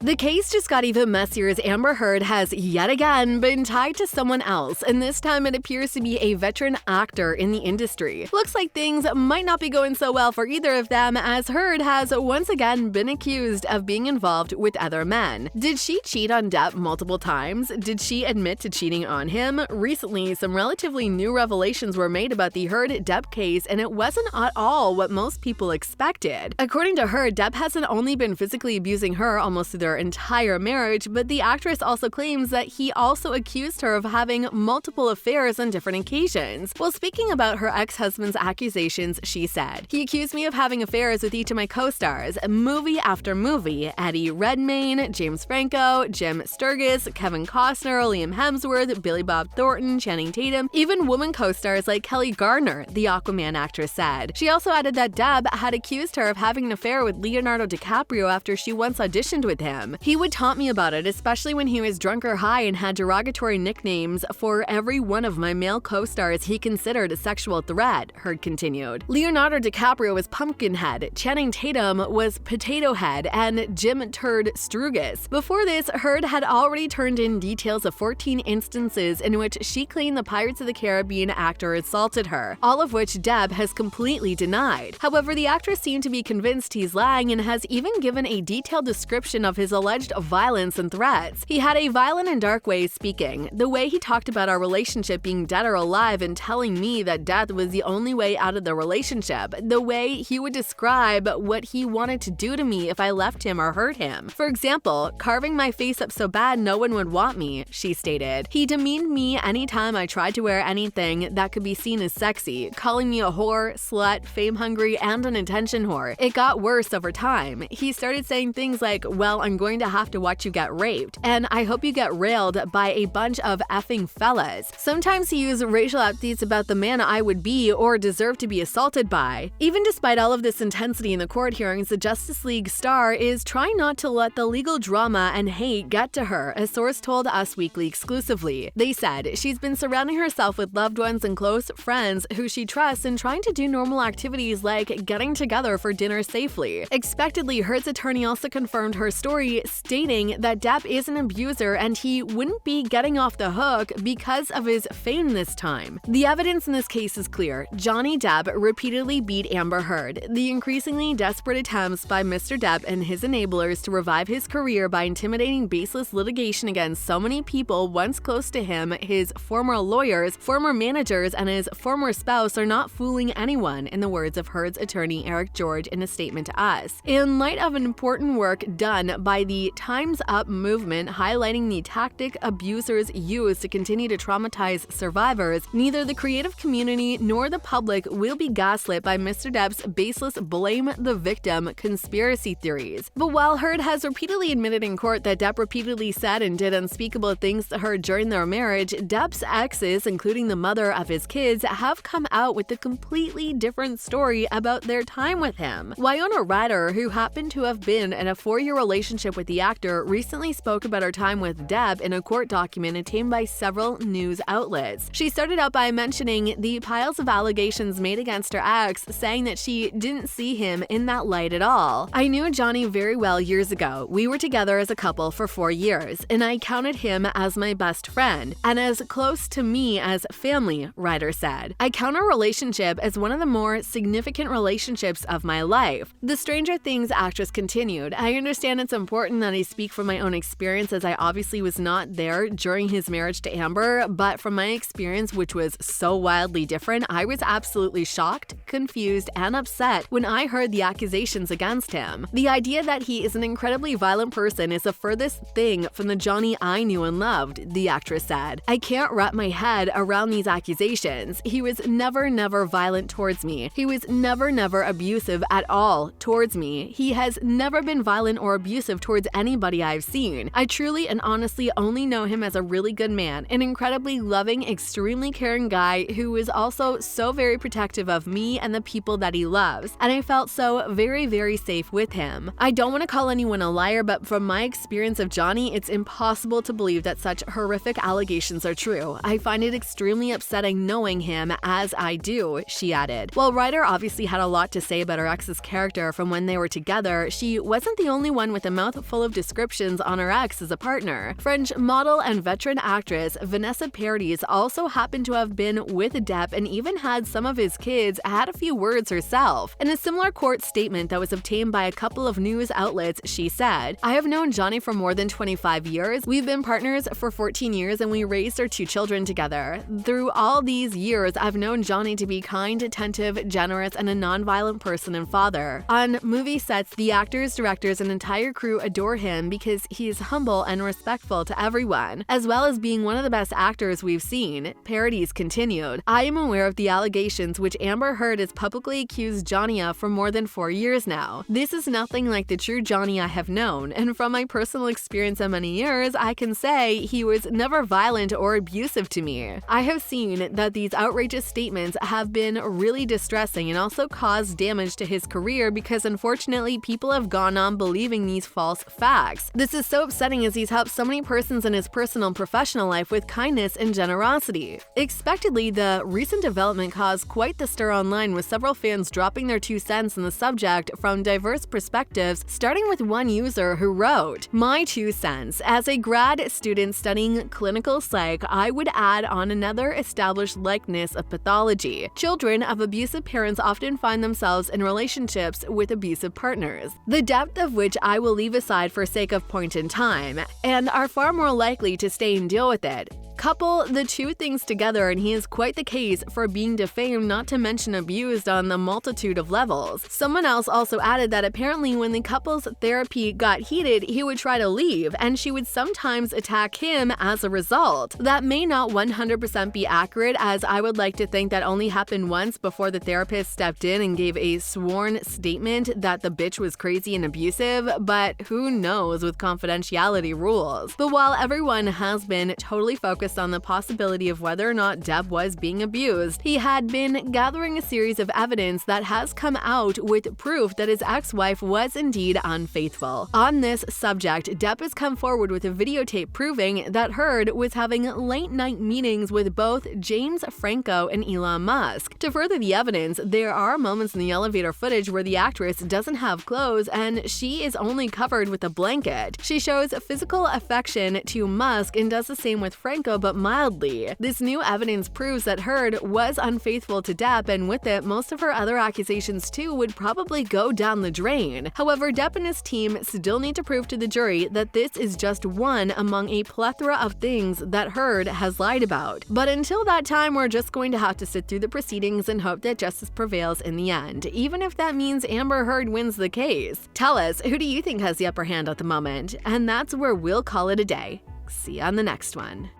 The case just got even messier as Amber Heard has yet again been tied to someone else, and this time it appears to be a veteran actor in the industry. Looks like things might not be going so well for either of them, as Heard has once again been accused of being involved with other men. Did she cheat on Depp multiple times? Did she admit to cheating on him? Recently, some relatively new revelations were made about the Heard-Depp case, and it wasn't at all what most people expected. According to Heard, Depp hasn't only been physically abusing her almost through their entire marriage, but the actress also claims that he also accused her of having multiple affairs on different occasions. While speaking about her ex-husband's accusations, she said, "He accused me of having affairs with each of my co-stars, movie after movie: Eddie Redmayne, James Franco, Jim Sturgis, Kevin Costner, Liam Hemsworth, Billy Bob Thornton, Channing Tatum, even woman co-stars like Kelly Gardner," the Aquaman actress said. She also added that Depp had accused her of having an affair with Leonardo DiCaprio after she once auditioned with him. "He would taunt me about it, especially when he was drunk or high, and had derogatory nicknames for every one of my male co-stars he considered a sexual threat," Heard continued. Leonardo DiCaprio was Pumpkinhead, Channing Tatum was Potato Head, and Jim Turd Sturgis. Before this, Heard had already turned in details of 14 instances in which she claimed the Pirates of the Caribbean actor assaulted her, all of which Depp has completely denied. However, the actress seemed to be convinced he's lying and has even given a detailed description of his alleged violence and threats. "He had a violent and dark way of speaking. The way he talked about our relationship being dead or alive and telling me that death was the only way out of the relationship. The way he would describe what he wanted to do to me if I left him or hurt him. For example, carving my face up so bad no one would want me," she stated. "He demeaned me anytime I tried to wear anything that could be seen as sexy, calling me a whore, slut, fame-hungry, and an attention whore. It got worse over time. He started saying things like, 'Well, I'm going to have to watch you get raped, and I hope you get railed by a bunch of effing fellas.' Sometimes he used racial epithets about the man I would be or deserve to be assaulted by." Even despite all of this intensity in the court hearings, the Justice League star is trying not to let the legal drama and hate get to her, a source told Us Weekly exclusively. They said she's been surrounding herself with loved ones and close friends who she trusts and trying to do normal activities like getting together for dinner safely. Expectedly, Heard's attorney also confirmed her story, stating that Depp is an abuser and he wouldn't be getting off the hook because of his fame this time. The evidence in this case is clear. Johnny Depp repeatedly beat Amber Heard. The increasingly desperate attempts by Mr. Depp and his enablers to revive his career by intimidating baseless litigation against so many people once close to him, his former lawyers, former managers, and his former spouse are not fooling anyone, in the words of Heard's attorney Eric George in a statement to Us. In light of an important work done by the Time's Up movement highlighting the tactic abusers use to continue to traumatize survivors, neither the creative community nor the public will be gaslit by Mr. Depp's baseless blame the victim conspiracy theories. But while Heard has repeatedly admitted in court that Depp repeatedly said and did unspeakable things to her during their marriage, Depp's exes, including the mother of his kids, have come out with a completely different story about their time with him. Winona Ryder, who happened to have been in a 4-year relationship with the actor, recently spoke about her time with Depp in a court document obtained by several news outlets. She started out by mentioning the piles of allegations made against her ex, saying that she didn't see him in that light at all. "I knew Johnny very well years ago. We were together as a couple for 4 years, and I counted him as my best friend, and as close to me as family," Ryder said. "I count our relationship as one of the more significant relationships of my life." The Stranger Things actress continued, "I understand it's important that I speak from my own experience, as I obviously was not there during his marriage to Amber, but from my experience, which was so wildly different, I was absolutely shocked, confused, and upset when I heard the accusations against him. The idea that he is an incredibly violent person is the furthest thing from the Johnny I knew and loved," the actress said. "I can't wrap my head around these accusations. He was never violent towards me. He was never abusive at all towards me. He has never been violent or abusive towards anybody I've seen. I truly and honestly only know him as a really good man, an incredibly loving, extremely caring guy who is also so very protective of me and the people that he loves, and I felt so very safe with him. I don't want to call anyone a liar, but from my experience of Johnny, it's impossible to believe that such horrific allegations are true. I find it extremely upsetting knowing him as I do," she added. While Ryder obviously had a lot to say about her ex's character from when they were together, she wasn't the only one with a mouthful mouthful of descriptions on her ex as a partner. French model and veteran actress Vanessa Paradis also happened to have been with Depp and even had some of his kids had a few words herself. In a similar court statement that was obtained by a couple of news outlets, she said, "I have known Johnny for more than 25 years. We've been partners for 14 years and we raised our 2 children together. Through all these years, I've known Johnny to be kind, attentive, generous, and a non-violent person and father. On movie sets, the actors, directors, and entire crew adore him because he is humble and respectful to everyone, as well as being one of the best actors we've seen." Paradis continued, "I am aware of the allegations which Amber Heard has publicly accused Johnny of for more than 4 years now. This is nothing like the true Johnny I have known, and from my personal experience of many years, I can say he was never violent or abusive to me. I have seen that these outrageous statements have been really distressing and also caused damage to his career because unfortunately people have gone on believing these false facts. This is so upsetting as he's helped so many persons in his personal and professional life with kindness and generosity." Expectedly, the recent development caused quite the stir online, with several fans dropping their 2 cents on the subject from diverse perspectives, starting with one user who wrote, "My 2 cents. As a grad student studying clinical psych, I would add on another established likeness of pathology. Children of abusive parents often find themselves in relationships with abusive partners, the depth of which I will leave aside for sake of point in time, and are far more likely to stay and deal with it. Couple the 2 things together and he is quite the case for being defamed, not to mention abused on the multitude of levels." Someone else also added that apparently when the couple's therapy got heated, he would try to leave, and she would sometimes attack him as a result. That may not 100% be accurate, as I would like to think that only happened once before the therapist stepped in and gave a sworn statement that the bitch was crazy and abusive, but who knows with confidentiality rules. But while everyone has been totally focused on the possibility of whether or not Depp was being abused, he had been gathering a series of evidence that has come out with proof that his ex-wife was indeed unfaithful. On this subject, Depp has come forward with a videotape proving that Heard was having late-night meetings with both James Franco and Elon Musk. To further the evidence, there are moments in the elevator footage where the actress doesn't have clothes and she is only covered with a blanket. She shows physical affection to Musk and does the same with Franco, but mildly. This new evidence proves that Heard was unfaithful to Depp, and with it, most of her other accusations too would probably go down the drain. However, Depp and his team still need to prove to the jury that this is just one among a plethora of things that Heard has lied about. But until that time, we're just going to have to sit through the proceedings and hope that justice prevails in the end, even if that means Amber Heard wins the case. Tell us, who do you think has the upper hand at the moment? And that's where we'll call it a day. See you on the next one.